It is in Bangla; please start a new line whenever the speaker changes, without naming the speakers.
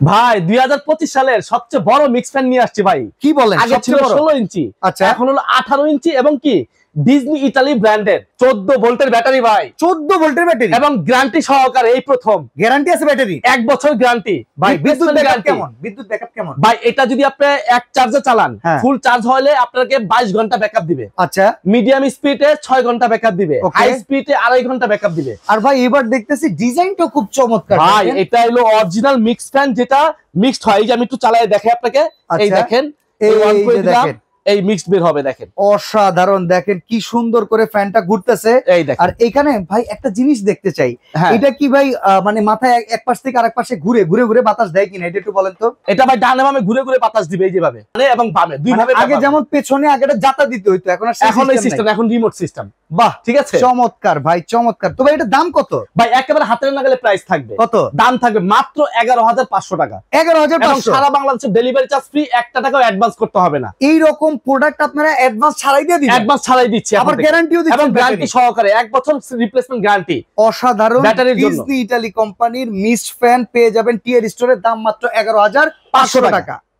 ভাই 2025 সালের সবচেয়ে বড় মিক্স ফ্যান নিয়ে আসছি ভাই।
কি বলেন?
আগে ছিল 16 ইঞ্চি,
আচ্ছা
এখন হলো 18 ইঞ্চি এবং কি ডিজনি ইতালি ব্র্যান্ডের 14 ভোল্টের ব্যাটারি ভাই।
14 ভোল্টের ব্যাটারি
এবং গ্যারান্টি সহকারে, এই প্রথম
গ্যারান্টি আছে ব্যাটারি,
1 বছর গ্যারান্টি
ভাই। বিদ্যুৎ ব্যাকআপ কেমন? বিদ্যুৎ ব্যাকআপ কেমন?
ভাই এটা যদি আপনি এক চার্জে চালান,
হ্যাঁ।
ফুল চার্জ হলে আপনাকে 22 ঘন্টা ব্যাকআপ দিবে।
আচ্ছা,
মিডিয়াম স্পিডে 6 ঘন্টা ব্যাকআপ দিবে,
Okay.
হাই স্পিডে 2.5 ঘন্টা ব্যাকআপ দিবে।
আর ভাই এবার দেখতেছি ডিজাইনটা খুব চমৎকার
ভাই
দেখেন।
এটা হলো অরিজিনাল মিক্স ফ্যান, যেটা মিক্সড হয়। এই যে আমি একটু চালায় দেখাই আপনাকে, এই
আচ্ছা,
দেখেন
এই
এই অন
যে
করে দিলাম,
দেখেন।
এই মিক্সড বের হবে দেখেন।
অসাধারণ, দেখেন কি সুন্দর করে ফ্যানটা ঘুরতেছে।
এই দেখেন।
আর এখানে ভাই একটা জিনিস দেখতে চাই,
হ্যাঁ।
এটা কি ভাই মানে মাথায় এক পাশ থেকে আরেক পাশে ঘুরে ঘুরে ঘুরে বাতাস দেয় কিনা, এটা একটু বলেন তো।
এটা ভাই ডানে বামে ঘুরে ঘুরে বাতাস দিবে, এই যেভাবে ডানে এবং বামে দুই
মানে
ভাবে।
আগে যেমন পেছনে আগেটা জাতা দিতে হইতো, এখন আর সেই
এখন এই
system
সিস্টেম,
নাই।
এখন রিমোট সিস্টেম।
বাহ,
ঠিক আছে
চমৎকার ভাই, চমৎকার। তো ভাই এটা দাম কত?
ভাই একেবারে হাতের নাগালে প্রাইস থাকবে।
কত
দাম থাকবে? মাত্র 11,500 টাকা।
11,500।
সারা বাংলাদেশে ডেলিভারি চার্জ ফ্রি, 1 টাকাও অ্যাডভান্স করতে হবে না।
এইরকম প্রোডাক্ট আপনারা অ্যাডভান্স ছাড়াই দিয়ে দিবেন?
অ্যাডভান্স ছাড়াই দিচ্ছি,
আবার গ্যারান্টিও দিচ্ছেন?
এবং গ্যারান্টি সহকারে 1 বছর রিপ্লেসমেন্ট গ্যারান্টি।
অসাধারণ।
ব্যাটারির জন্য
ডিজনি ইতালি কোম্পানির মিস্ট ফ্যান পেয়ে যাবেন টিয়ার স্টোরে, দাম মাত্র 11,500 টাকা।